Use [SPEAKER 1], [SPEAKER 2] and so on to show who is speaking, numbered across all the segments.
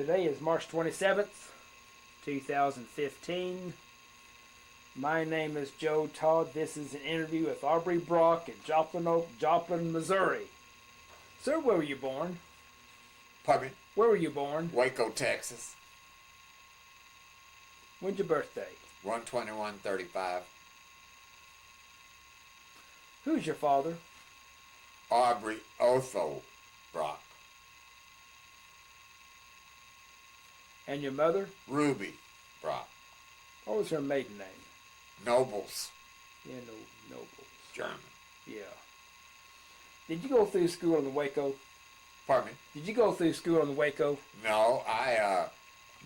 [SPEAKER 1] Today is March 27th, 2015. My name is Joe Todd. This is an interview with Aubrey Brock in Joplin, Missouri. Sir, where were you born?
[SPEAKER 2] Pardon me?
[SPEAKER 1] Where were you born?
[SPEAKER 2] Waco, Texas.
[SPEAKER 1] When's your birthday?
[SPEAKER 2] 12135.
[SPEAKER 1] Who's your father?
[SPEAKER 2] Aubrey Brock.
[SPEAKER 1] And your mother?
[SPEAKER 2] Ruby Brock.
[SPEAKER 1] What was her maiden name?
[SPEAKER 2] Nobles.
[SPEAKER 1] Yeah, Nobles.
[SPEAKER 2] German.
[SPEAKER 1] Yeah. Did you go through school in the Waco?
[SPEAKER 2] Pardon me?
[SPEAKER 1] Did you go through school in the Waco?
[SPEAKER 2] No,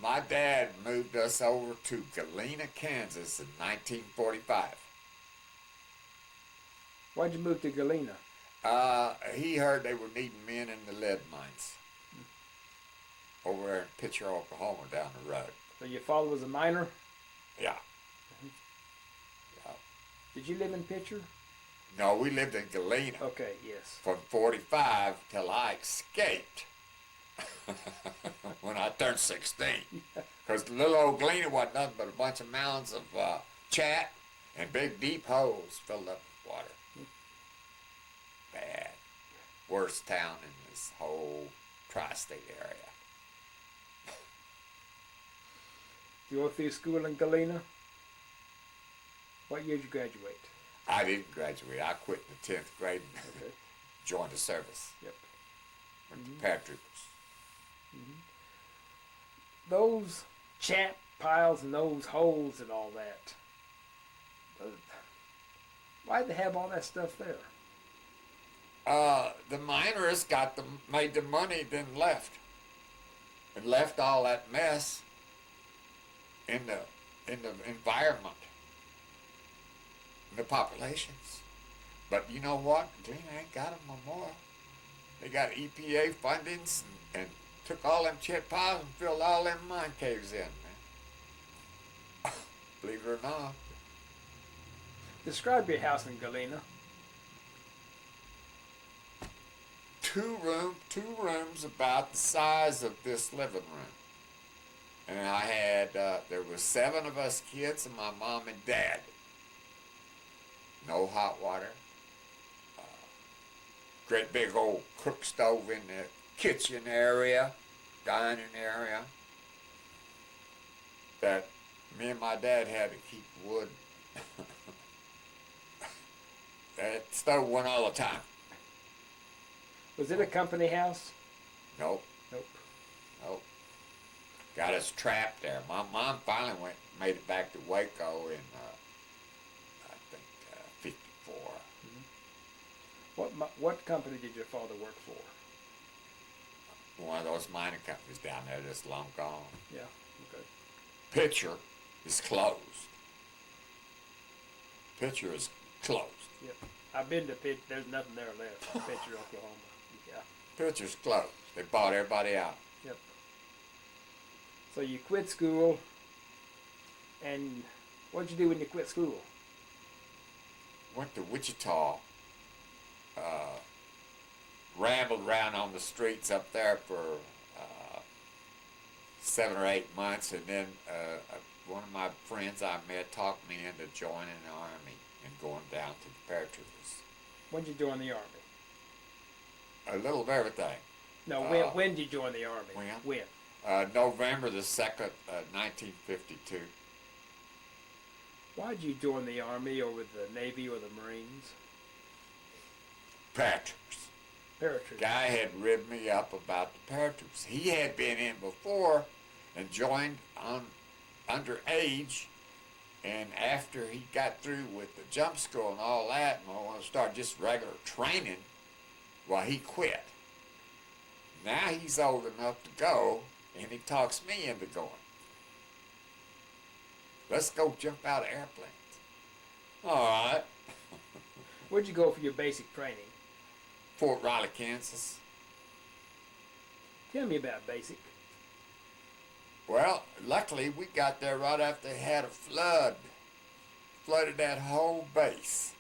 [SPEAKER 2] my dad moved us over to Galena, Kansas in 1945.
[SPEAKER 1] Why'd you move to Galena?
[SPEAKER 2] He heard they were needing men in the lead mines. Over there in Pitcher, Oklahoma, down the road.
[SPEAKER 1] So your father was a miner?
[SPEAKER 2] Yeah.
[SPEAKER 1] Yeah. Did you live in Pitcher?
[SPEAKER 2] No, we lived in Galena.
[SPEAKER 1] Okay, yes.
[SPEAKER 2] From 45 till I escaped when I turned 16. Because little old Galena wasn't nothing but a bunch of mounds of chat and big deep holes filled up with water. Bad. Worst town in this whole tri-state area.
[SPEAKER 1] You go through school in Galena? What year did you graduate?
[SPEAKER 2] I didn't graduate. I quit in the 10th grade and
[SPEAKER 1] Okay.
[SPEAKER 2] joined the service.
[SPEAKER 1] Yep.
[SPEAKER 2] Went to paratroopers.
[SPEAKER 1] Those chat piles and those holes and all that. Why'd they have all that stuff there?
[SPEAKER 2] The miners made the money, then left. And left all that mess in the environment, in the populations. But you know what? Galena ain't got them no more. They got EPA fundings and took all them chip piles and filled all them mine caves in, man. Believe it or not.
[SPEAKER 1] Describe your house in Galena.
[SPEAKER 2] Two rooms about the size of this living room. And I had, there was 7 of us kids and my mom and dad. No hot water. Great big old cook stove in the kitchen area, dining area. That me and my dad had to keep wood. That stove went all the time.
[SPEAKER 1] Was it a company house?
[SPEAKER 2] Nope.
[SPEAKER 1] Nope.
[SPEAKER 2] Got us trapped there. My mom finally made it back to Waco in, I think, 54.
[SPEAKER 1] What company did your father work for?
[SPEAKER 2] One of those mining companies down there that's long gone.
[SPEAKER 1] Yeah, okay.
[SPEAKER 2] Pitcher is closed. Pitcher is closed.
[SPEAKER 1] Yep. I've been to Pitcher. There's nothing there left. Pitcher, Oklahoma. Yeah.
[SPEAKER 2] Pitcher's closed. They bought everybody out.
[SPEAKER 1] Yep. So you quit school, and what'd you do when you quit school?
[SPEAKER 2] Went to Wichita. Rambled around on the streets up there for 7 or 8 months, and then one of my friends I met talked me into joining the Army and going down to the paratroopers.
[SPEAKER 1] When did you join the Army?
[SPEAKER 2] A little of everything.
[SPEAKER 1] No, when did you join the Army?
[SPEAKER 2] When? November the 2nd, 1952.
[SPEAKER 1] Why'd you join the Army over the Navy or the Marines?
[SPEAKER 2] Paratroopers.
[SPEAKER 1] Paratroopers.
[SPEAKER 2] Guy had ribbed me up about the paratroopers. He had been in before and joined on underage, and after he got through with the jump school and all that, and I want to start just regular training, well, he quit. Now he's old enough to go, and he talks me into going. Let's go jump out of airplanes. All right.
[SPEAKER 1] Where'd you go for your basic training?
[SPEAKER 2] Fort Riley, Kansas.
[SPEAKER 1] Tell me about basic.
[SPEAKER 2] Well, luckily we got there right after they had a flood. Flooded that whole base.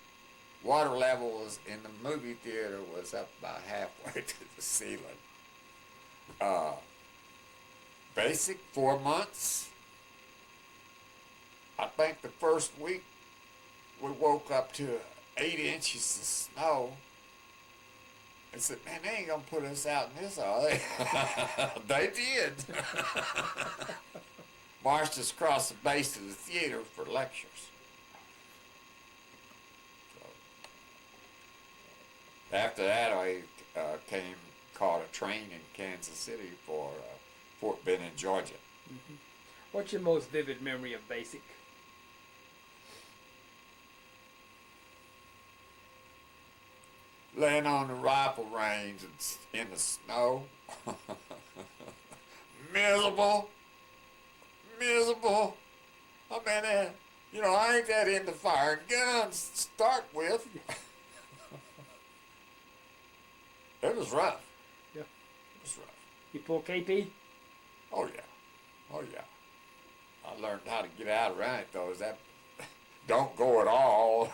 [SPEAKER 2] Water level was in the movie theater was up about halfway to the ceiling. Basic 4 months. I think the first week we woke up to 8 inches of snow. I said, man, they ain't gonna put us out in this, are they? They did. Marched us across the base of the theater for lectures. So, after that, I caught a train in Kansas City for Fort Benning, Georgia.
[SPEAKER 1] Mm-hmm. What's your most vivid memory of basic?
[SPEAKER 2] Laying on the rifle range in the snow. Miserable. Miserable. I mean, I ain't that into firing guns to start with. It was rough.
[SPEAKER 1] Yeah.
[SPEAKER 2] It was rough.
[SPEAKER 1] You pull KP?
[SPEAKER 2] Oh, yeah. Oh, yeah. I learned how to get out around it, though. Is that don't go at all.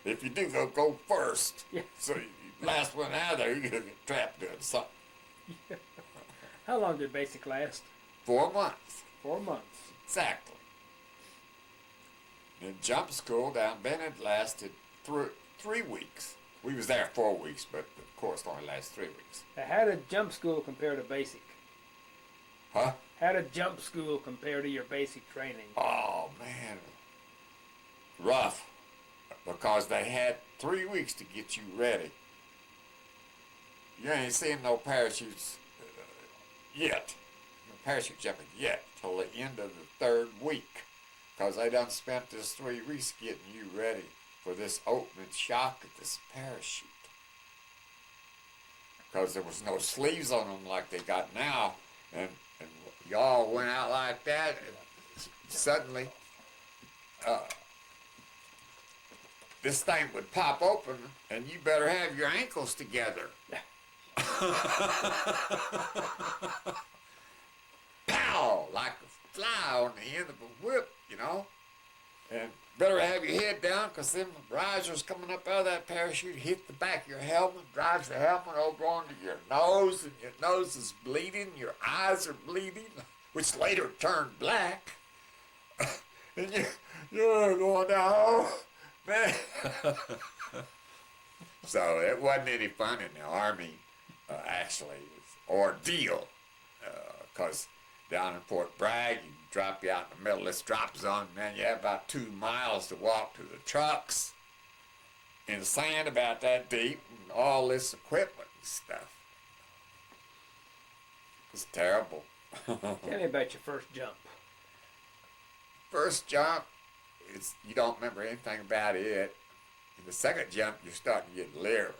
[SPEAKER 2] If you do, go first.
[SPEAKER 1] Yeah.
[SPEAKER 2] So you last one out of there, you're going to get trapped doing something.
[SPEAKER 1] Yeah. How long did basic last?
[SPEAKER 2] 4 months.
[SPEAKER 1] 4 months.
[SPEAKER 2] Exactly. And jump school down Bennett lasted 3 weeks. We was there 4 weeks, but of course it only lasted 3 weeks.
[SPEAKER 1] Now, how did jump school compare to basic?
[SPEAKER 2] Huh?
[SPEAKER 1] How did jump school compare to your basic training?
[SPEAKER 2] Oh, man. Rough. Because they had 3 weeks to get you ready. You ain't seen no parachutes yet. No parachute jumping yet till the end of the 3rd week. Because they done spent this 3 weeks getting you ready for this opening shock of this parachute. Because there was no sleeves on them like they got now. And y'all went out like that, and suddenly this thing would pop open, and you better have your ankles together. Pow! Like a fly on the end of a whip, And better have your head down, because them risers coming up out of that parachute hit the back of your helmet, drives the helmet over onto your nose, and your nose is bleeding, your eyes are bleeding, which later turned black. And you're going down, oh, man. So it wasn't any fun in the Army, actually. It was ordeal, because down in Fort Bragg, you drop you out in the middle of this drop zone, man. You have about 2 miles to walk to the trucks in the sand about that deep, and all this equipment and stuff. It was terrible.
[SPEAKER 1] Tell me about your first jump.
[SPEAKER 2] First jump, you don't remember anything about it. In the second jump, you're starting to get leery.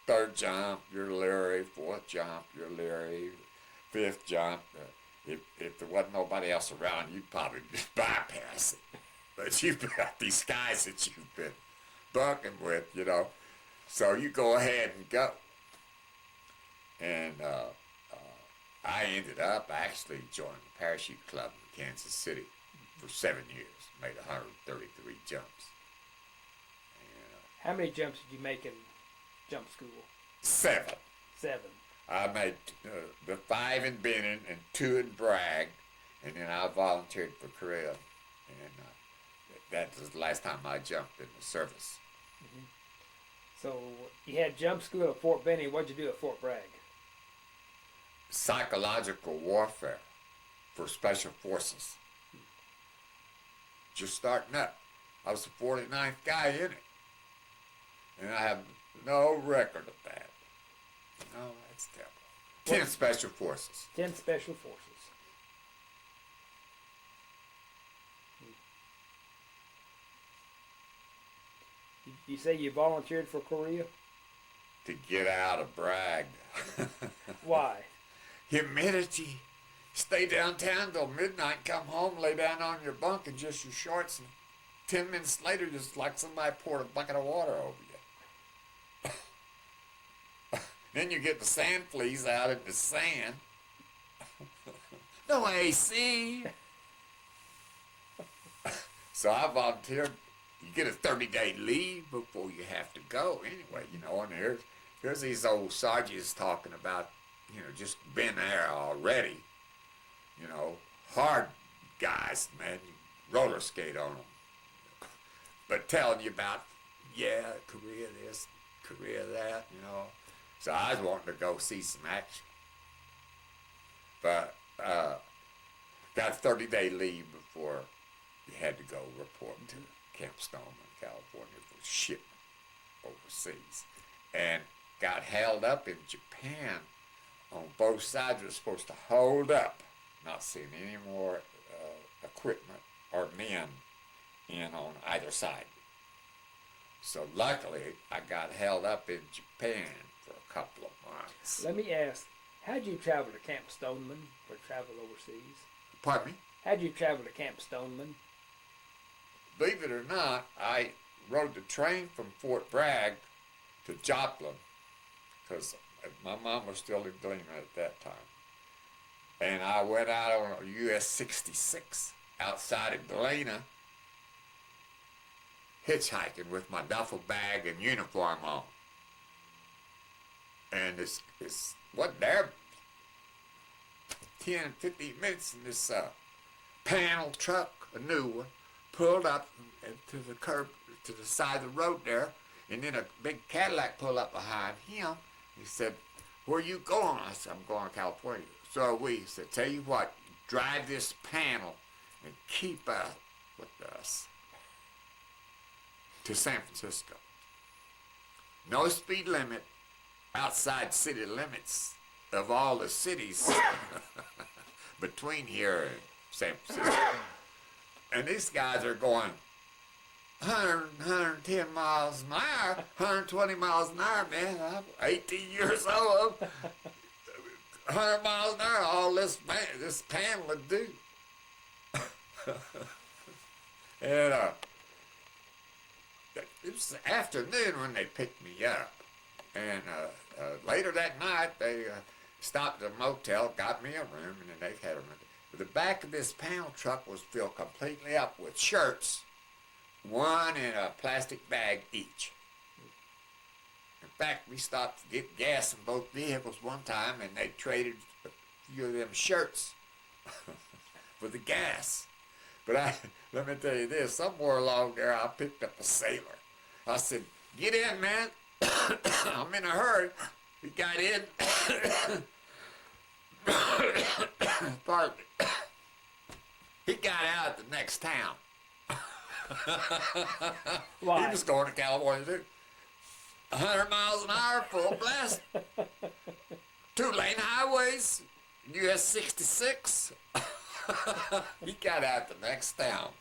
[SPEAKER 2] 3rd jump, you're leery. 4th jump, you're leery. 5th jump, if there wasn't nobody else around, you'd probably just bypass it. But you've got these guys that you've been bucking with, So you go ahead and go. And I ended up actually joining the parachute club in Kansas City for 7 years. Made 133 jumps. And,
[SPEAKER 1] how many jumps did you make in jump school?
[SPEAKER 2] 7.
[SPEAKER 1] 7. I
[SPEAKER 2] made the 5 in Benning and 2 in Bragg, and then I volunteered for Korea, and that was the last time I jumped in the service.
[SPEAKER 1] Mm-hmm. So you had jump school at Fort Benning. What'd you do at Fort Bragg?
[SPEAKER 2] Psychological warfare for special forces. Just starting up. I was the 49th guy in it, and I have no record of that. No, that's terrible. 10 special forces.
[SPEAKER 1] 10 special forces. You say you volunteered for Korea?
[SPEAKER 2] To get out of Bragg.
[SPEAKER 1] Why?
[SPEAKER 2] Humidity. Stay downtown till midnight, come home, lay down on your bunk in just your shorts, and 10 minutes later, just like somebody poured a bucket of water over you. Then you get the sand fleas out in the sand. No AC. So I volunteered. You get a 30-day leave before you have to go anyway, and here's these old sergeants talking about just been there already. Hard guys, man, you roller skate on them. But telling you about, Korea this, Korea that, So I was wanting to go see some action. But got a 30-day leave before you had to go report to Camp Stoneman, California for shipment overseas. And got held up in Japan on both sides. We were supposed to hold up, not seeing any more equipment or men in on either side. So luckily, I got held up in Japan for a couple of months.
[SPEAKER 1] Let me ask, how'd you travel to Camp Stoneman for travel overseas?
[SPEAKER 2] Pardon me?
[SPEAKER 1] How'd you travel to Camp Stoneman?
[SPEAKER 2] Believe it or not, I rode the train from Fort Bragg to Joplin, because my mom was still in Galena at that time. And I went out on a US 66 outside of Galena, hitchhiking with my duffel bag and uniform on. And it's wasn't there 10, 15 minutes, and this panel truck, a new one, pulled up to the curb, to the side of the road there, and then a big Cadillac pulled up behind him. He said, "Where you going?" I said, "I'm going to California." So are we. He said, "Tell you what, drive this panel and keep up with us to San Francisco. No speed limit outside city limits of all the cities between here and San Francisco." And these guys are going 100, 110 miles an hour, 120 miles an hour, man. I'm 18 years old. 100 miles an hour, all this panel would do. And it was the afternoon when they picked me up. And later that night, they stopped at a motel, got me a room, and then they had a room. The back of this panel truck was filled completely up with shirts, one in a plastic bag each. In fact, we stopped to get gas in both vehicles one time, and they traded a few of them shirts for the gas. But let me tell you this, somewhere along there I picked up a sailor. I said, "Get in, man." I'm in a hurry. He got in. Pardon me. He got out at the next town.
[SPEAKER 1] Why?
[SPEAKER 2] He was going to California too. 100 miles an hour, full blast. 2-lane highways, US 66. He got out the next town.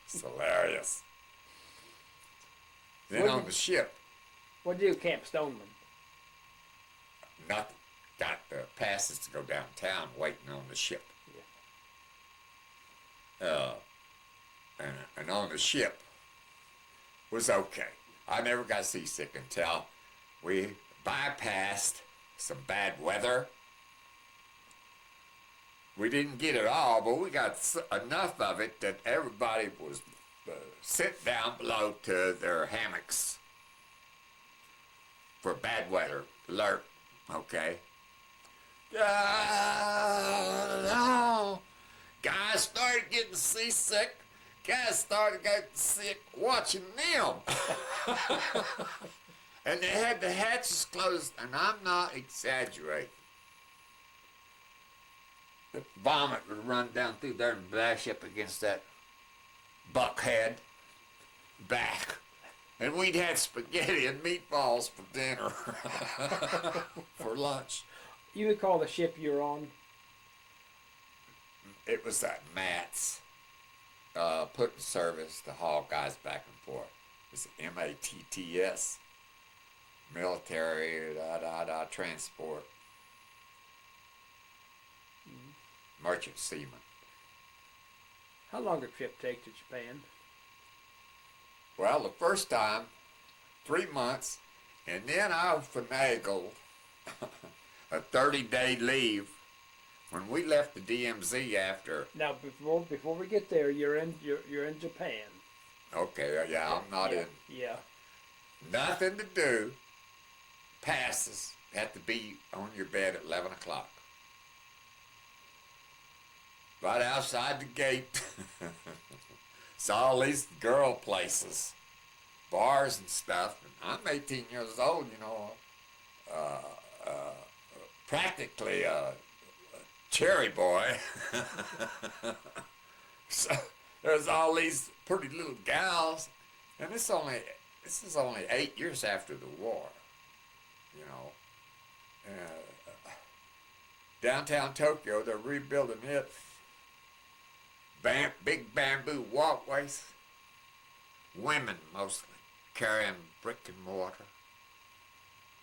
[SPEAKER 2] It's hilarious. Then on the ship.
[SPEAKER 1] What'd you do, Camp Stoneman?
[SPEAKER 2] Nothing. Got the passes to go downtown waiting on the ship.
[SPEAKER 1] Yeah.
[SPEAKER 2] And on the ship was okay. I never got seasick until we bypassed some bad weather. We didn't get it all, but we got enough of it that everybody was sit down below to their hammocks for bad weather alert. Okay. No. Guys started getting seasick. Guys started getting sick watching them. And they had the hatches closed, and I'm not exaggerating. The vomit would run down through there and bash up against that buckhead back. And we'd had spaghetti and meatballs for dinner. For lunch.
[SPEAKER 1] You recall the ship you were on?
[SPEAKER 2] It was that Mats put in service to haul guys back and forth. It's MATTS, military, transport, merchant seaman.
[SPEAKER 1] How long did a trip take to Japan?
[SPEAKER 2] Well, the first time, 3 months, and then I finagled a 30-day leave when we left the DMZ after.
[SPEAKER 1] Now, before we get there, you're in Japan.
[SPEAKER 2] Okay, yeah, I'm not in.
[SPEAKER 1] Yeah.
[SPEAKER 2] Nothing to do. passes had to be on your bed at 11 o'clock. Right outside the gate. It's all these girl places, bars and stuff. And I'm 18 years old, you know, practically a cherry boy. So there's all these pretty little gals, and this is only 8 years after the war, you know. Downtown Tokyo, they're rebuilding it. Big bamboo walkways. Women mostly carrying brick and mortar.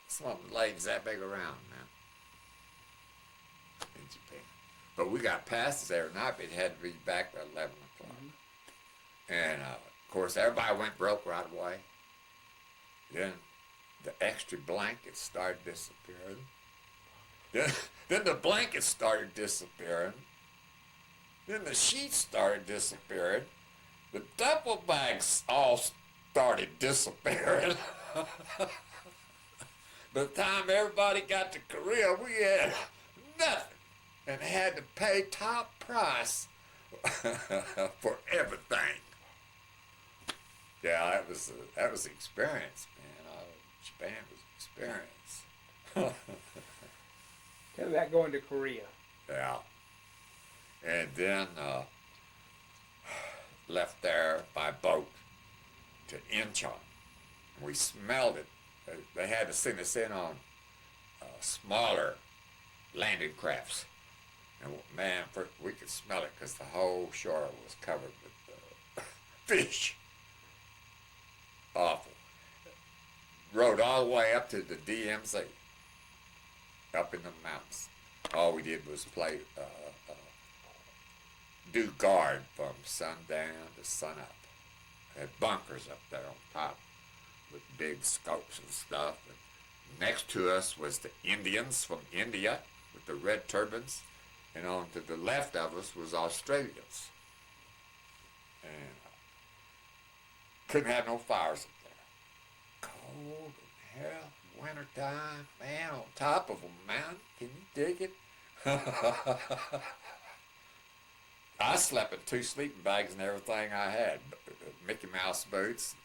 [SPEAKER 2] Some of them ladies that big around now in Japan. But we got passes every night, but it had to be back by 11 o'clock. Mm-hmm. And of course, everybody went broke right away. Then the extra blankets started disappearing. Then the blankets started disappearing. Then the sheets started disappearing. The duffel bags all started disappearing. By the time everybody got to Korea, we had nothing and had to pay top price for everything. Yeah, that was an experience, man. Japan was an experience.
[SPEAKER 1] Tell me about going to Korea.
[SPEAKER 2] Yeah. And then left there by boat to Incheon. We smelled it. They had to send us in on smaller landing crafts. And man, we could smell it because the whole shore was covered with fish. Awful. Rode all the way up to the DMZ, up in the mountains. All we did was play, do guard from sundown to sunup. Had bunkers up there on top with big scopes and stuff. And next to us was the Indians from India with the red turbans. And on to the left of us was Australians. And couldn't have no fires up there. Cold and hell, wintertime, man, on top of a mountain. Can you dig it? I slept in 2 sleeping bags and everything I had. Mickey Mouse boots.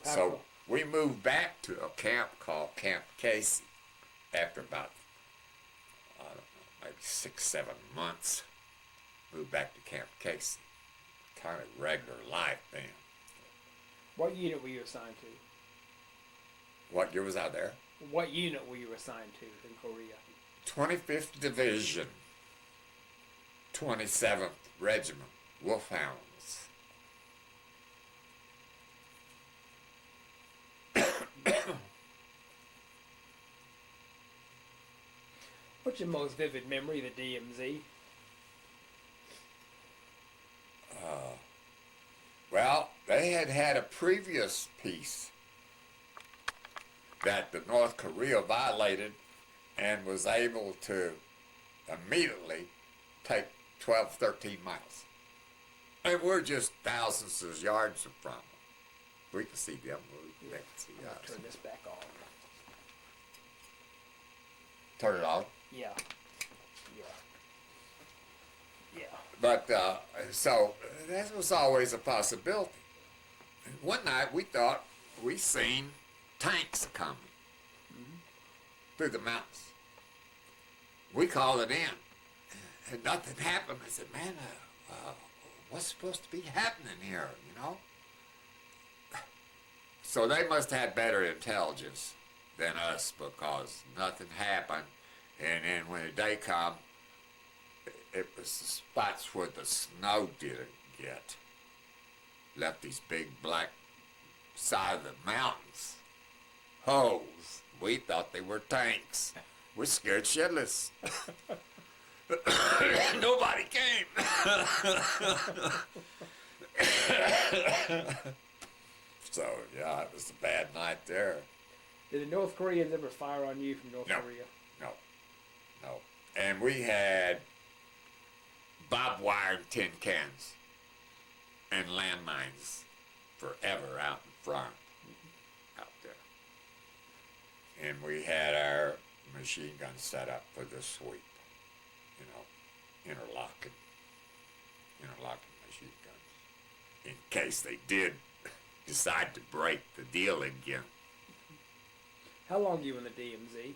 [SPEAKER 2] So we moved back to a camp called Camp Casey after about, I don't know, maybe 6-7 months. Moved back to Camp Casey. Kind of regular life then.
[SPEAKER 1] What unit were you assigned to?
[SPEAKER 2] What year was I there?
[SPEAKER 1] What unit were you assigned to in Korea?
[SPEAKER 2] 25th Division, 27th Regiment, Wolfhounds.
[SPEAKER 1] What's your most vivid memory of the DMZ?
[SPEAKER 2] Well, they had a previous peace that the North Korea violated and was able to immediately take 12, 13 miles. And we're just thousands of yards from them. We can see them, they can see us.
[SPEAKER 1] Turn this back on.
[SPEAKER 2] Turn it on?
[SPEAKER 1] Yeah. Yeah.
[SPEAKER 2] But, so, that was always a possibility. One night we thought we seen tanks coming through the mountains. We called it in, and nothing happened. I said, man, what's supposed to be happening here, you know? So they must have had better intelligence than us because nothing happened. And then when the day come, it was the spots where the snow didn't get. Left these big black side of the mountains. Holes. We thought they were tanks. We're scared shitless. Nobody came. So, yeah, it was a bad night there.
[SPEAKER 1] Did the North Koreans ever fire on you from North Korea?
[SPEAKER 2] No. And we had barbed wire and tin cans and landmines forever out in front out there. And we had our machine gun set up for the sweep, you know, interlocking machine guns, in case they did decide to break the deal again.
[SPEAKER 1] How long were you in the DMZ?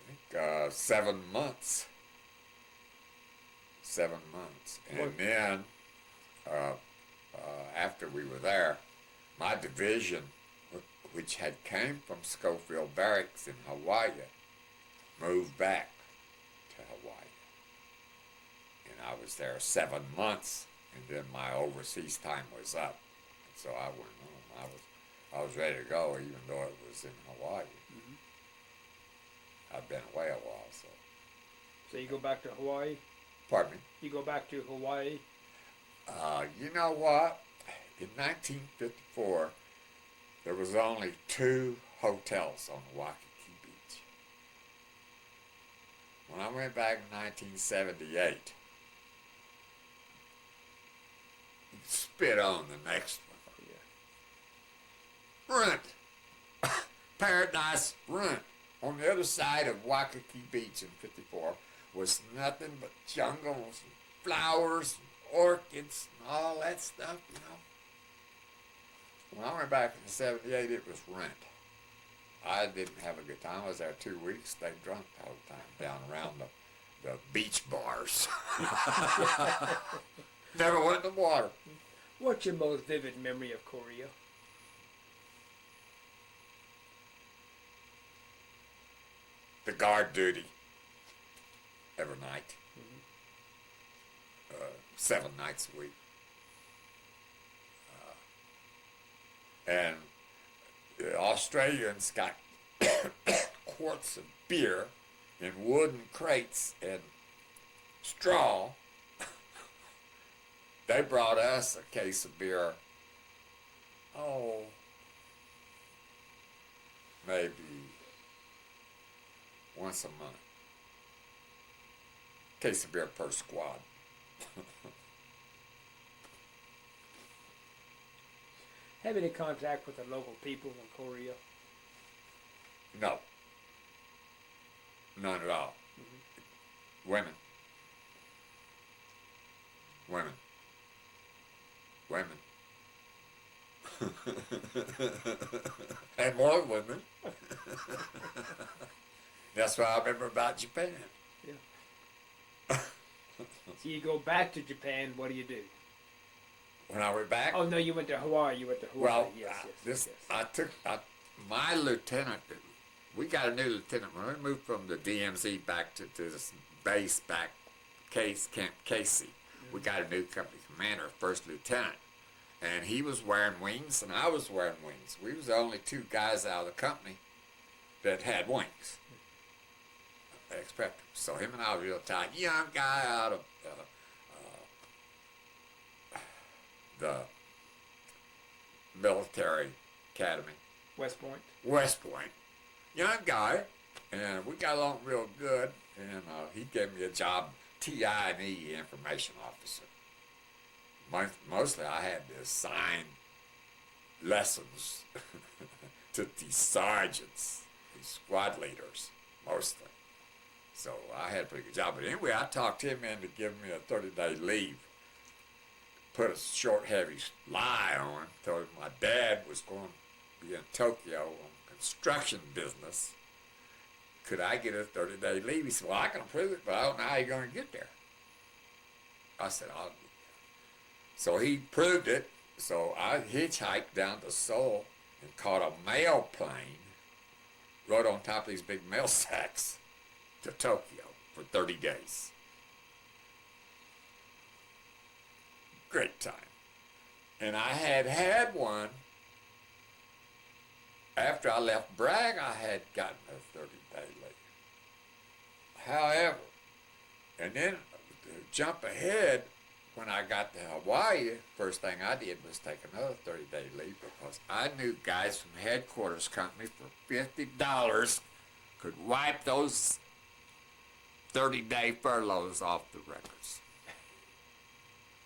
[SPEAKER 2] I think 7 months. 7 months. And then, after we were there, my division, which had came from Schofield Barracks in Hawaii, moved back to Hawaii. And I was there 7 months, and then my overseas time was up. And so I went home. I was ready to go, even though it was in Hawaii. Mm-hmm. I've been away a while, so.
[SPEAKER 1] So you go back to Hawaii?
[SPEAKER 2] Pardon me?
[SPEAKER 1] You go back to Hawaii?
[SPEAKER 2] You know what? In 1954, there was only 2 hotels on Waikiki Beach. When I went back in 1978, you spit on the next one. Yeah. Rent. Paradise Rent. On the other side of Waikiki Beach in 54 was nothing but jungles, and flowers, and orchids, and all that stuff, you know. When I went back in 78, it was rent. I didn't have a good time. I was there 2 weeks, stayed drunk the whole time, down around the beach bars. Never went in the water.
[SPEAKER 1] What's your most vivid memory of Korea?
[SPEAKER 2] The guard duty every night. Mm-hmm. 7 nights a week. And the Australians got quarts of beer in wooden crates and straw. They brought us a case of beer, maybe once a month. Case of beer per squad.
[SPEAKER 1] Have any contact with the local people in Korea?
[SPEAKER 2] No. None at all. Mm-hmm. Women. And more women. That's what I remember about Japan.
[SPEAKER 1] Yeah. So you go back to Japan, what do you do?
[SPEAKER 2] When I went back?
[SPEAKER 1] Oh, no, you went to Hawaii.
[SPEAKER 2] Well,
[SPEAKER 1] yes.
[SPEAKER 2] I took my lieutenant. We got a new lieutenant when we moved from the DMZ back to this base back, Camp Casey. Mm-hmm. We got a new company commander, first lieutenant, and he was wearing wings, and I was wearing wings. We was the only 2 guys out of the company that had wings. Expect. So him and I were real tight. Young guy out of the military academy.
[SPEAKER 1] West Point.
[SPEAKER 2] Young guy, and we got along real good, and he gave me a job, TI&E information officer. Mostly I had to assign lessons to these sergeants, these squad leaders, mostly. So I had a pretty good job. But anyway, I talked him into giving me a 30-day leave. Put a short, heavy lie on him. Told him my dad was going to be in Tokyo on construction business. Could I get a 30-day leave? He said, well, I can prove it, but I don't know how you're going to get there. I said, I'll get there. So he proved it. So I hitchhiked down to Seoul and caught a mail plane, rode on top of these big mail sacks to Tokyo for 30 days. Great time. And I had one, after I left Bragg, I had gotten a 30-day leave. However, and then to jump ahead, when I got to Hawaii, first thing I did was take another 30-day leave because I knew guys from headquarters company for $50 could wipe those 30-day furloughs off the records.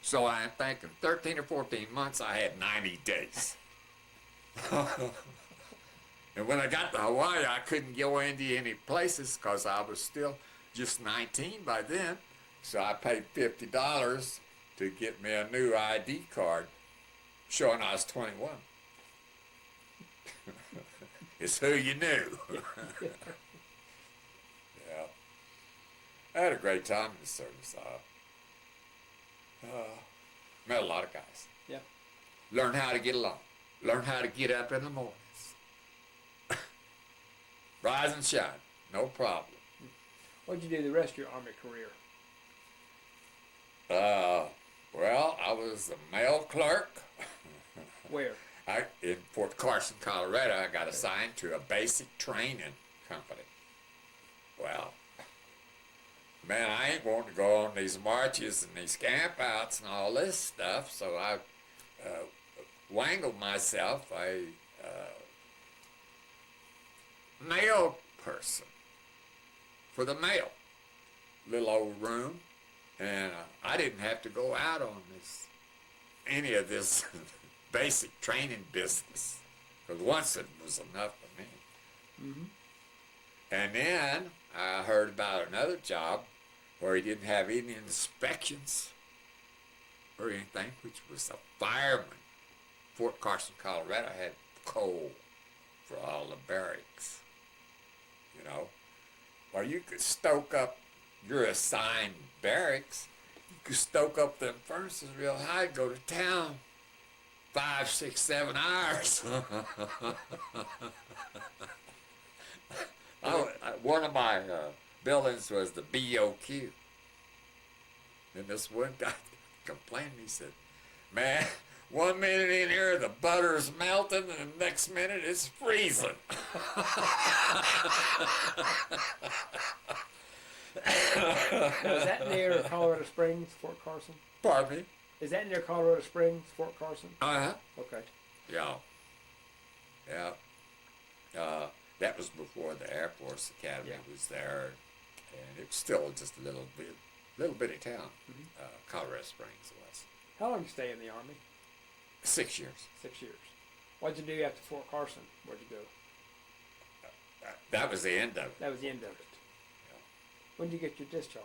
[SPEAKER 2] So I'm thinking 13 or 14 months, I had 90 days. And when I got to Hawaii, I couldn't go into any places because I was still just 19 by then. So I paid $50 to get me a new ID card showing I was 21. It's who you knew. Yeah. I had a great time in the service. Met a lot of guys.
[SPEAKER 1] Yeah.
[SPEAKER 2] Learn how to get along. Learn how to get up in the mornings. Rise and shine. No problem.
[SPEAKER 1] What'd you do the rest of your Army career?
[SPEAKER 2] Well, I was a mail clerk.
[SPEAKER 1] Where?
[SPEAKER 2] In Fort Carson, Colorado, I got assigned to a basic training company. Well, man, I ain't wanting to go on these marches and these camp outs and all this stuff, so I wangled myself a mail person for the mail. Little old room, and I didn't have to go out on any of this basic training business, because once it was enough for me.
[SPEAKER 1] Mm-hmm.
[SPEAKER 2] And then I heard about another job where he didn't have any inspections or anything, which was a fireman. Fort Carson, Colorado had coal for all the barracks, you know. Well, you could stoke up your assigned barracks. You could stoke up them furnaces real high, go to town 5, 6, 7 hours. One of my buildings was the BOQ. And this one guy complained, he said, man, 1 minute in here the butter's melting and the next minute it's freezing.
[SPEAKER 1] Now, is that near Colorado Springs, Fort Carson?
[SPEAKER 2] Pardon me?
[SPEAKER 1] Is that near Colorado Springs, Fort Carson?
[SPEAKER 2] Uh-huh.
[SPEAKER 1] Okay.
[SPEAKER 2] Yeah. Yeah. That was before the Air Force Academy was there, and it was still just a little bitty town.
[SPEAKER 1] Mm-hmm.
[SPEAKER 2] Colorado Springs was.
[SPEAKER 1] How long did you stay in the Army?
[SPEAKER 2] 6 years.
[SPEAKER 1] 6 years. What'd you do after Fort Carson? Where'd you go?
[SPEAKER 2] That was the end of it.
[SPEAKER 1] That was the end of it.
[SPEAKER 2] Yeah.
[SPEAKER 1] When did you get your discharge?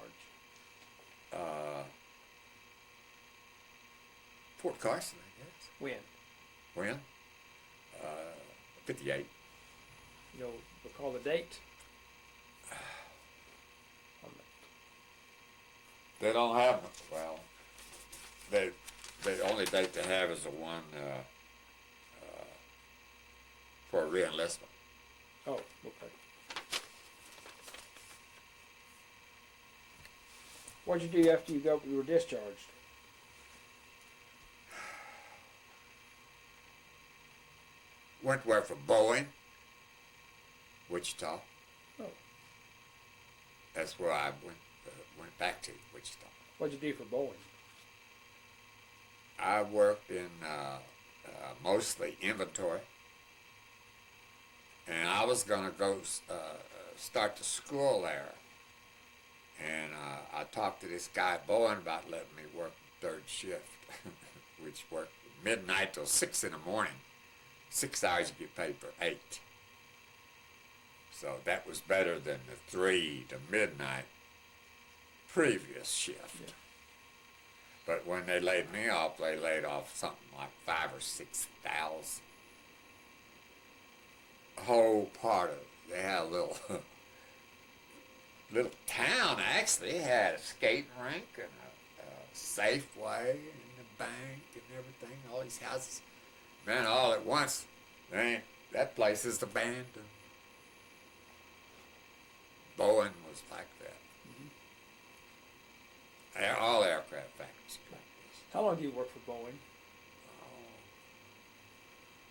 [SPEAKER 2] Fort Carson, I guess.
[SPEAKER 1] When?
[SPEAKER 2] When? 58.
[SPEAKER 1] You know, recall the date?
[SPEAKER 2] They don't have, well, the only date they have is the one for re-enlistment.
[SPEAKER 1] Oh, okay. What'd you do after you were discharged?
[SPEAKER 2] Went to work for Boeing, Wichita.
[SPEAKER 1] Oh.
[SPEAKER 2] That's where I went back to, Wichita.
[SPEAKER 1] What'd you do for Boeing?
[SPEAKER 2] I worked in mostly inventory, and I was going to go start the school there. And I talked to this guy at Boeing about letting me work third shift, which worked midnight till 6 in the morning. 6 hours you get paid for 8. So that was better than the 3 to midnight previous shift.
[SPEAKER 1] Yeah.
[SPEAKER 2] But when they laid me off, they laid off something like 5,000 or 6,000. A whole part of it. They had a little town actually. It had a skating rink and a Safeway and a bank and everything. All these houses. Man, all at once, that place is abandoned. Boeing was like that. Mm-hmm. All aircraft factories like this.
[SPEAKER 1] How long did you work for Boeing?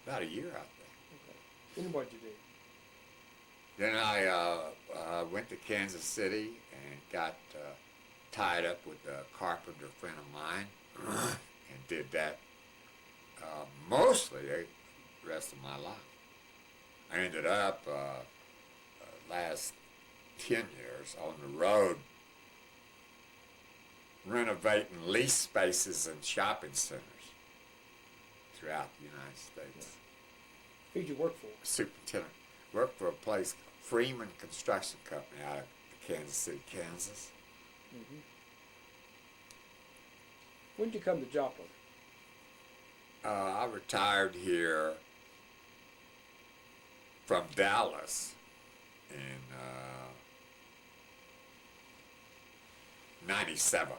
[SPEAKER 2] About a year, I think.
[SPEAKER 1] Okay. Then what'd you do?
[SPEAKER 2] Then I went to Kansas City and got tied up with a carpenter friend of mine and did that mostly the rest of my life. I ended up last 10 years on the road renovating lease spaces and shopping centers throughout the United States.
[SPEAKER 1] Who'd you work for?
[SPEAKER 2] Superintendent. Worked for a place called Freeman Construction Company out of Kansas City, Kansas.
[SPEAKER 1] Mm-hmm. When did you come to Joplin?
[SPEAKER 2] I retired here from Dallas in 97.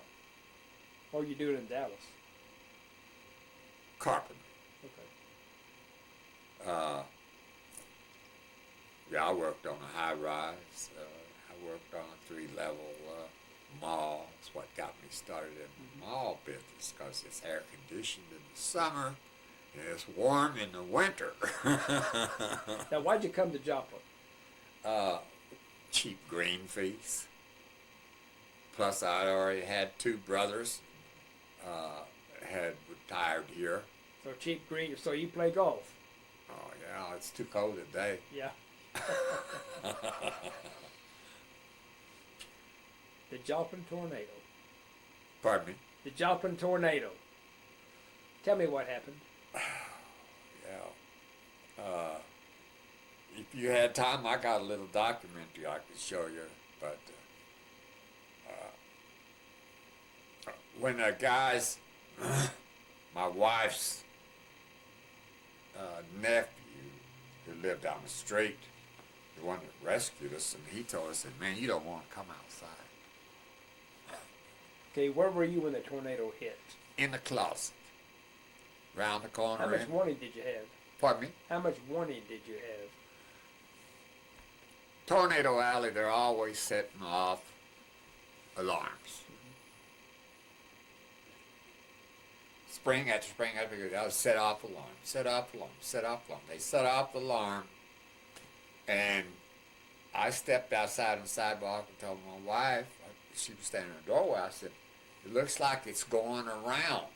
[SPEAKER 1] What were you doing in Dallas?
[SPEAKER 2] Carpenter.
[SPEAKER 1] Okay.
[SPEAKER 2] Yeah, I worked on a high rise. I worked on a 3-level mall. That's what got me started in the mall business, because it's air conditioned in the summer and it's warm in the winter.
[SPEAKER 1] Now, why'd you come to Joplin?
[SPEAKER 2] Cheap green fees. Plus, I already had 2 brothers had retired here.
[SPEAKER 1] So cheap green. So you play golf?
[SPEAKER 2] Oh yeah, it's too cold today.
[SPEAKER 1] Yeah. The Joplin tornado.
[SPEAKER 2] Pardon me?
[SPEAKER 1] The Joplin tornado. Tell me what happened.
[SPEAKER 2] Yeah. If you had time, I got a little documentary I could show you. But when the guys, my wife's nephew, who lived down the street, the one that rescued us, and he told us, man, you don't want to come outside.
[SPEAKER 1] Okay, where were you when the tornado hit?
[SPEAKER 2] In the closet. Round the corner.
[SPEAKER 1] How much warning did you have?
[SPEAKER 2] Pardon me?
[SPEAKER 1] How much warning did you have?
[SPEAKER 2] Tornado Alley, they're always setting off alarms. Spring after spring after spring, I would set off alarm, set off alarm, set off alarm. They set off the alarm, and I stepped outside on the sidewalk and told my wife, she was standing in the doorway, I said, it looks like it's going around.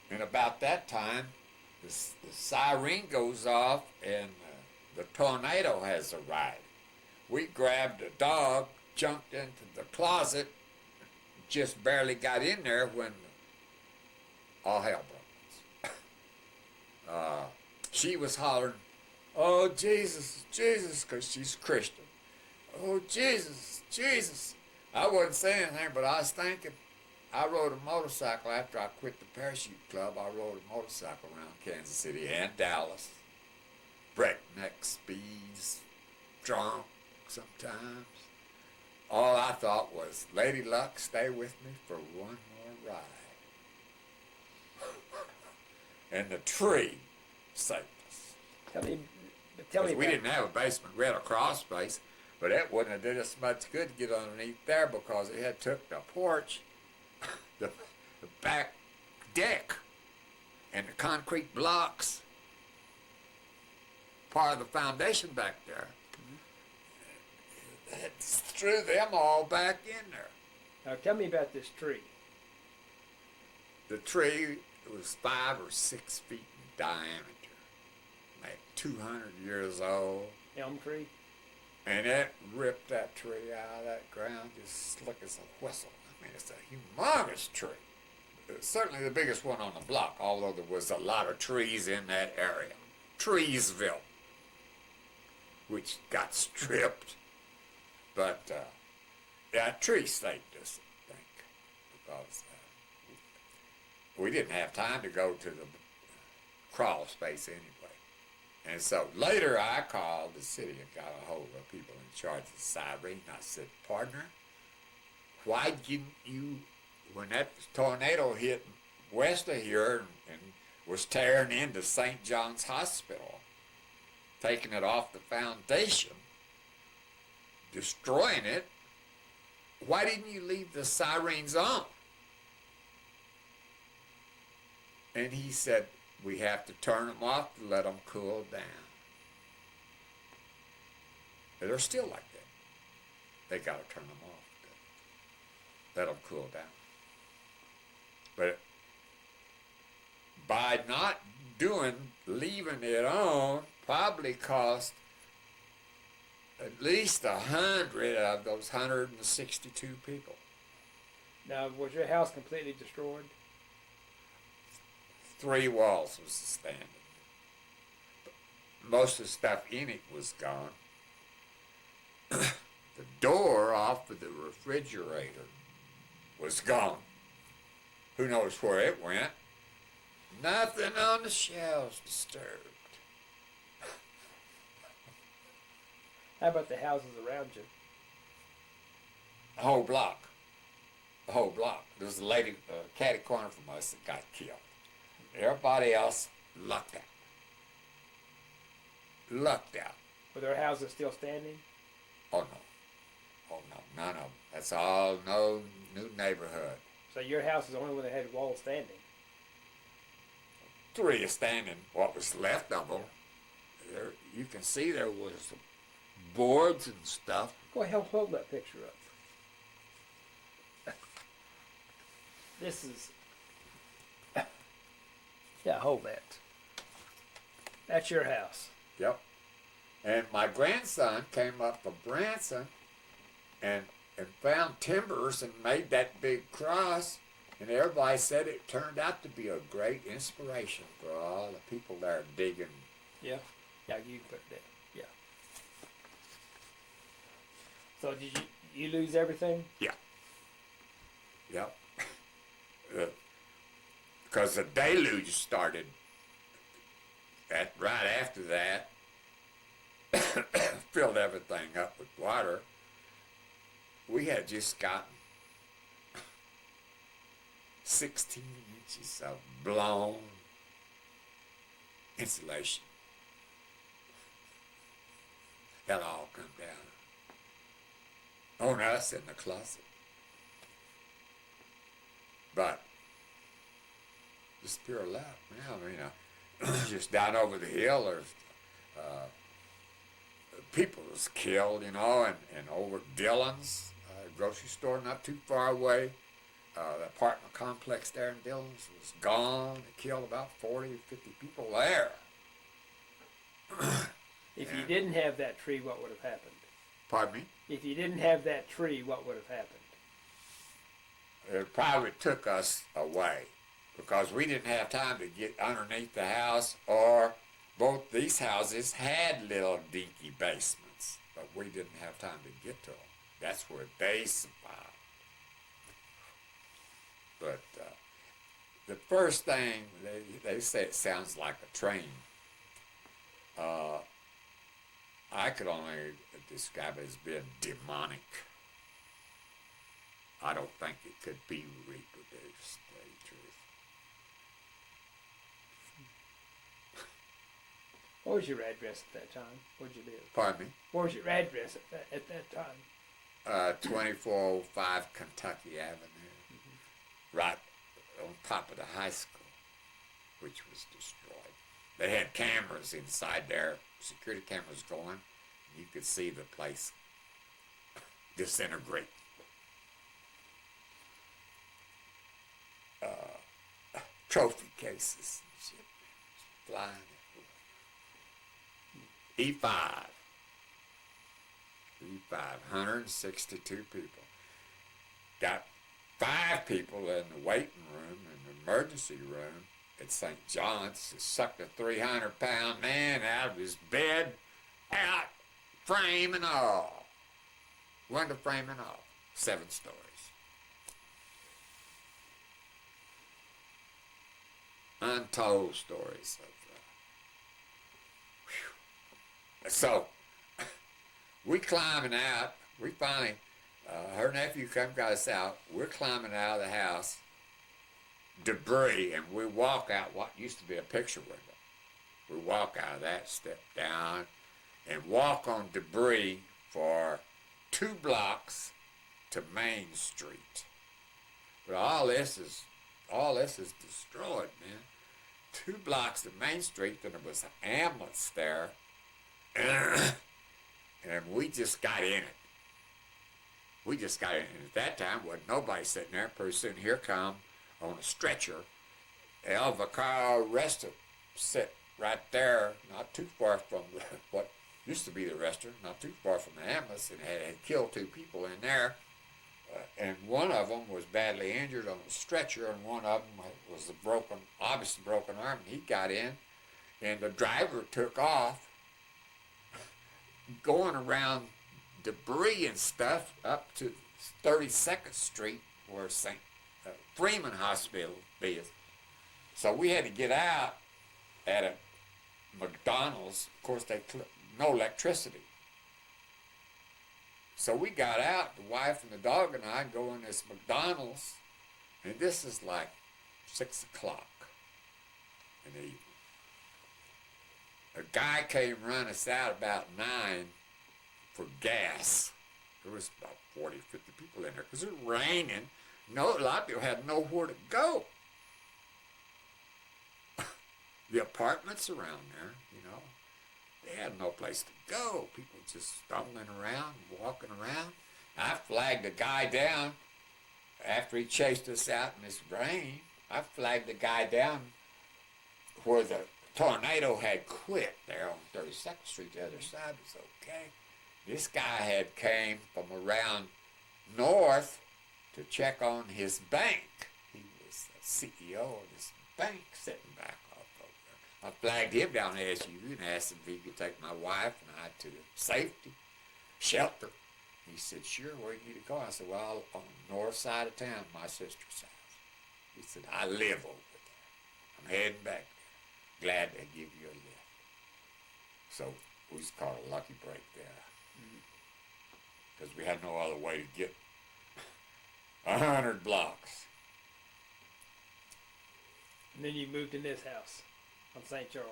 [SPEAKER 2] And about that time, the siren goes off, and the tornado has arrived. We grabbed a dog, jumped into the closet, just barely got in there when all hell broke loose. She was hollering, oh, Jesus, Jesus, because she's Christian. Oh, Jesus, Jesus. I wasn't saying anything, but I was thinking. I rode a motorcycle after I quit the parachute club. I rode a motorcycle around Kansas City and Dallas. Breakneck speeds, drunk sometimes. All I thought was, Lady Luck, stay with me for one more ride. And the tree saved us.
[SPEAKER 1] Tell me
[SPEAKER 2] We didn't have a basement. We had a crawl space, but it wouldn't have did us much good to get underneath there, because it had took the porch, the back deck, and the concrete blocks, part of the foundation back there. It threw them all back in there.
[SPEAKER 1] Now tell me about this tree.
[SPEAKER 2] The tree was 5 or 6 feet in diameter, like 200 years old.
[SPEAKER 1] Elm tree?
[SPEAKER 2] And it ripped that tree out of that ground just slick as a whistle. I mean, it's a humongous tree. It's certainly the biggest one on the block, although there was a lot of trees in that area. Treesville, which got stripped. But that tree saved us, I think, because we didn't have time to go to the crawl space anyway. And so later I called the city and got a hold of people in charge of the siren. I said, partner, why didn't you, when that tornado hit west of here and was tearing into St. John's Hospital, taking it off the foundation, destroying it, why didn't you leave the sirens on? And he said, we have to turn them off to let them cool down. And they're still like that. They got to turn them off to let them cool down. But by not leaving it on, probably cost at least 100 of those 162 people.
[SPEAKER 1] Now, was your house completely destroyed?
[SPEAKER 2] 3 walls was standing. Most of the stuff in it was gone. The door off of the refrigerator was gone. Who knows where it went? Nothing on the shelves disturbed.
[SPEAKER 1] How about the houses around you?
[SPEAKER 2] The whole block. The whole block. There was a lady, catty corner from us that got killed. Everybody else lucked out. Lucked out.
[SPEAKER 1] Were their houses still standing?
[SPEAKER 2] Oh no. Oh no, none of them. That's all no new neighborhood.
[SPEAKER 1] So your house is the only one that had walls standing?
[SPEAKER 2] 3 are standing. What was left of them, there, you can see there was boards and stuff.
[SPEAKER 1] Go ahead, hold that picture up. This is... Yeah, hold that. That's your house.
[SPEAKER 2] Yep. And my grandson came up from Branson and found timbers and made that big cross. And everybody said it turned out to be a great inspiration for all the people there digging.
[SPEAKER 1] Yeah. Yeah, you can put it there. Yeah. So did you lose everything?
[SPEAKER 2] Yeah. Yep. Because the deluge started right after that. Filled everything up with water. We had just gotten 16 inches of blown insulation. That all come down on us in the closet. But just pure luck, man. I mean, just down over the hill, there's people was killed, and over Dillon's grocery store not too far away. The apartment complex there in Dillon's was gone. They killed about 40 or 50 people there.
[SPEAKER 1] If you didn't have that tree, what would have happened?
[SPEAKER 2] Pardon me?
[SPEAKER 1] If you didn't have that tree, what would have happened?
[SPEAKER 2] It probably took us away because we didn't have time to get underneath the house, or both these houses had little dinky basements, but we didn't have time to get to them. That's where they survived. But the first thing, they say it sounds like a train. I could only describe it as being demonic. I don't think it could be reproduced, to tell you the truth.
[SPEAKER 1] What was your address at that time? Where'd you live?
[SPEAKER 2] Pardon me?
[SPEAKER 1] What was your address at that time?
[SPEAKER 2] 2405 Kentucky Avenue, right on top of the high school, which was destroyed. They had cameras inside there, security cameras going. You could see the place disintegrate. Trophy cases and shit flying everywhere. E5, 162 people. Got 5 people in the waiting room, in the emergency room at St. John's. It sucked a 300-pound man out of his bed, out, frame and all. Window frame and all. 7 stories. Untold stories of so we climbing out. We finally, her nephew come got us out. We're climbing out of the house, debris, and we walk out what used to be a picture window. We walk out of that, step down, and walk on debris for 2 blocks to Main Street. But all this is destroyed, man. 2 blocks to Main Street, and there was an ambulance there. And we just got in it. We just got in it. And at that time, wasn't nobody sitting there. Pretty soon, here come, on a stretcher, Elva Carl Resta sit right there, not too far from what Used to be the restaurant, not too far from the ambulance, and had killed 2 people in there. And one of them was badly injured on a stretcher, and one of them was obviously broken arm. And he got in, and the driver took off, going around debris and stuff up to 32nd Street, where St. Freeman Hospital is. So we had to get out at a McDonald's. Of course, no electricity. So we got out, the wife and the dog and I go in this McDonald's, and this is like 6 o'clock in the evening. A guy came run us out about 9 for gas. There was about 40, 50 people in there because it was raining. A lot of people had nowhere to go. The apartments around there, they had no place to go. People just stumbling around, walking around. I flagged a guy down after he chased us out in this rain. I flagged the guy down where the tornado had quit there on 32nd Street. The other side was okay. This guy had came from around north to check on his bank. He was the CEO of this bank sitting back off over there. I flagged him down the SUV and asked him if he could take my wife and I to the safety shelter. He said, sure, where do you need to go? I said, well, on the north side of town, my sister's house. He said, I live over there. I'm heading back there. Glad to give you a lift. So we just caught a lucky break there. Because we had no other way to get 100 blocks.
[SPEAKER 1] And then you moved in this house on St. Charles.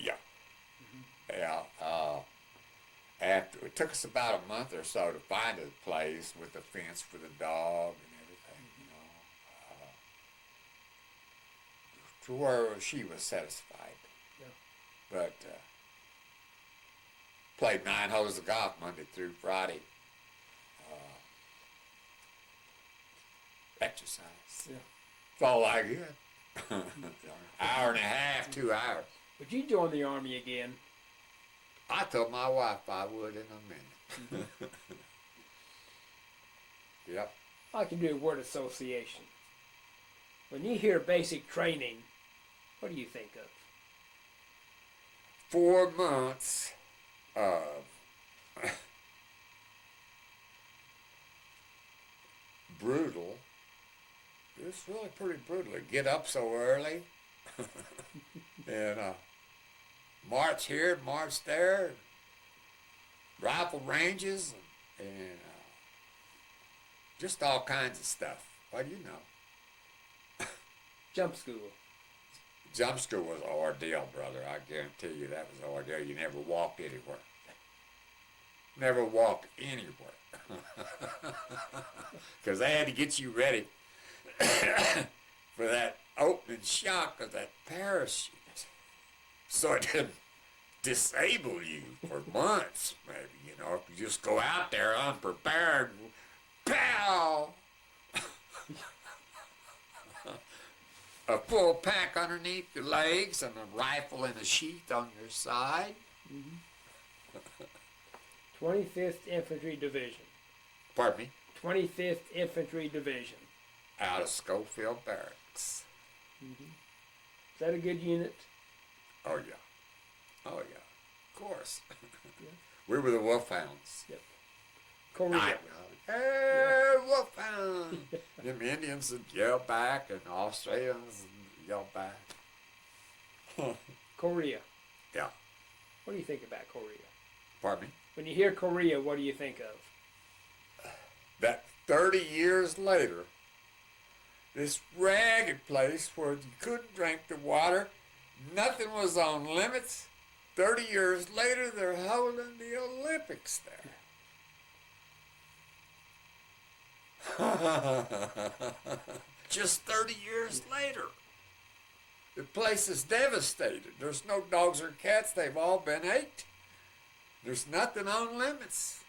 [SPEAKER 2] Yeah. Yeah. After it took us about a month or so to find a place with a fence for the dog and everything, to where she was satisfied.
[SPEAKER 1] Yeah.
[SPEAKER 2] But played 9 holes of golf Monday through Friday. Exercise.
[SPEAKER 1] Yeah.
[SPEAKER 2] That's all I get. Hour and a half, 2 hours.
[SPEAKER 1] Would you join the Army again?
[SPEAKER 2] I told my wife I would in a minute. Yep.
[SPEAKER 1] I can do a word association. When you hear basic training, what do you think of?
[SPEAKER 2] 4 months of brutal. It's really pretty brutal. Get up so early and march here, march there, rifle ranges, and just all kinds of stuff. What do you know?
[SPEAKER 1] Jump school.
[SPEAKER 2] Jump school was an ordeal, brother. I guarantee you that was an ordeal. You never walked anywhere. Never walked anywhere. Because they had to get you ready for that opening shock of that parachute. So it didn't disable you for months, maybe. If you just go out there unprepared, pow! A full pack underneath your legs and a rifle in a sheath on your side.
[SPEAKER 1] 25th Infantry Division.
[SPEAKER 2] Pardon me?
[SPEAKER 1] 25th Infantry Division.
[SPEAKER 2] Out of Schofield Barracks.
[SPEAKER 1] Is that a good unit?
[SPEAKER 2] Oh, yeah. Oh, yeah. Of course.
[SPEAKER 1] Yeah.
[SPEAKER 2] We were the Wolfhounds.
[SPEAKER 1] Yep. Korea.
[SPEAKER 2] Hey, Wolfhound! Them Indians would yell back, and Australians would yell back.
[SPEAKER 1] Korea.
[SPEAKER 2] Yeah.
[SPEAKER 1] What do you think about Korea?
[SPEAKER 2] Pardon me?
[SPEAKER 1] When you hear Korea, what do you think of?
[SPEAKER 2] That 30 years later, this ragged place where you couldn't drink the water, nothing was on limits. 30 years later, they're holding the Olympics there. Just 30 years later. The place is devastated. There's no dogs or cats. They've all been ate. There's nothing on limits.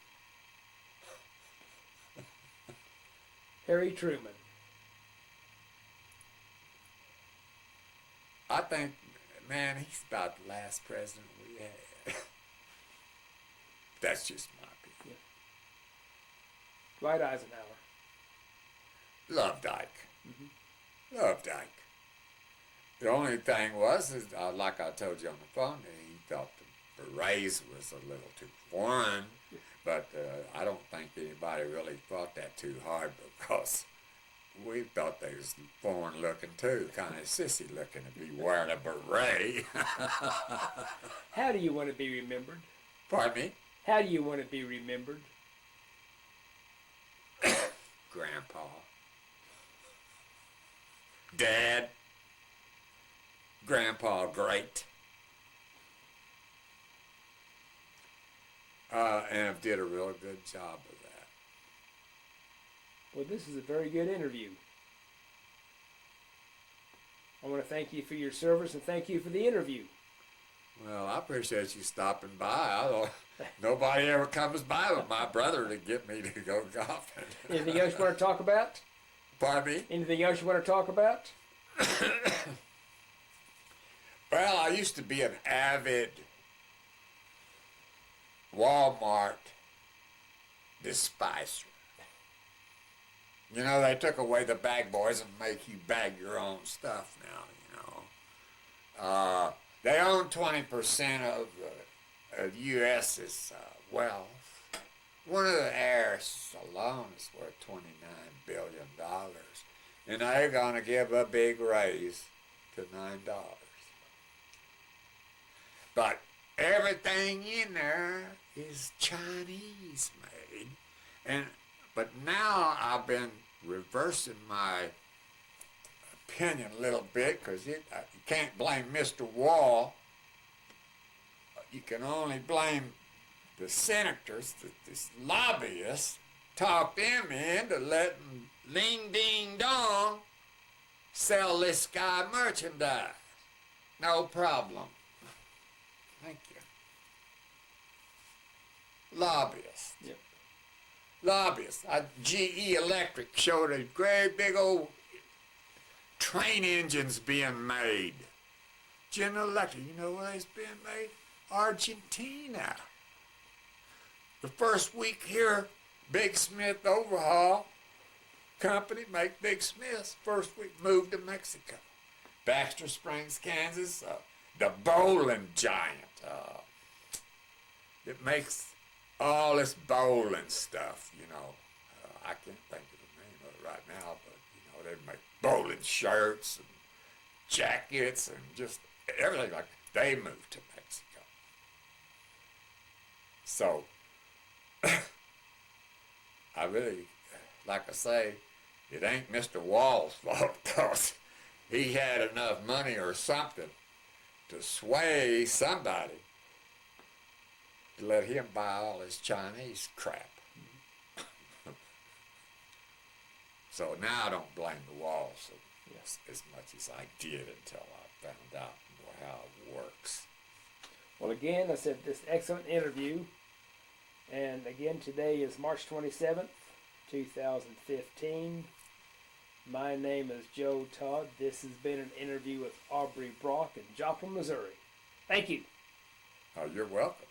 [SPEAKER 1] Harry Truman.
[SPEAKER 2] I think, man, he's about the last president we had. That's just my opinion.
[SPEAKER 1] Yeah. Dwight Eisenhower.
[SPEAKER 2] Loved Ike. Loved Ike. The only thing was, is, like I told you on the phone, he thought the berets was a little too foreign, but I don't think anybody really thought that too hard because we thought they was foreign looking too, kind of sissy looking to be wearing a beret.
[SPEAKER 1] How do you want to be remembered?
[SPEAKER 2] Pardon me?
[SPEAKER 1] How do you want to be remembered?
[SPEAKER 2] Grandpa. Dad. Grandpa great. And did a real good job of that.
[SPEAKER 1] Well, this is a very good interview. I want to thank you for your service and thank you for the interview.
[SPEAKER 2] Well, I appreciate you stopping by. I don't, nobody ever comes by but my brother to get me to go golfing.
[SPEAKER 1] Anything else you want to talk about?
[SPEAKER 2] Pardon me?
[SPEAKER 1] Anything else you want to talk about?
[SPEAKER 2] Well, I used to be an avid Walmart despiser. You know, they took away the bag boys and make you bag your own stuff now, you know. They own 20% of the U.S.'s wealth. One of the heirs alone is worth $29 billion. And they're going to give a big raise to $9. But everything in there is Chinese made. But now I've been reversing my opinion a little bit because you can't blame Mr. Wall. You can only blame the senators, this lobbyists, talked them into letting Ling Ding Dong sell this guy merchandise. No problem. Thank you. Lobbyists.
[SPEAKER 1] Yep.
[SPEAKER 2] Lobbyists. GE Electric showed a great big old train engines being made. General Electric, you know where it's being made? Argentina. The first week here, Big Smith Overhaul Company make Big Smiths. First week moved to Mexico. Baxter Springs, Kansas, the bowling giant. It makes all this bowling stuff, you know. I can't think of the name of it right now, but, you know, they make bowling shirts and jackets and just everything like that. They moved to Mexico. So, I really, like I say, it ain't Mr. Wall's fault because he had enough money or something to sway somebody to let him buy all this Chinese crap. So now I don't blame the Walls as much as I did until I found out more how it works.
[SPEAKER 1] Well, again, I said this excellent interview. And again, today is March 27th, 2015. My name is Joe Todd. This has been an interview with Aubrey Brock in Joplin, Missouri. Thank you.
[SPEAKER 2] Oh, you're welcome.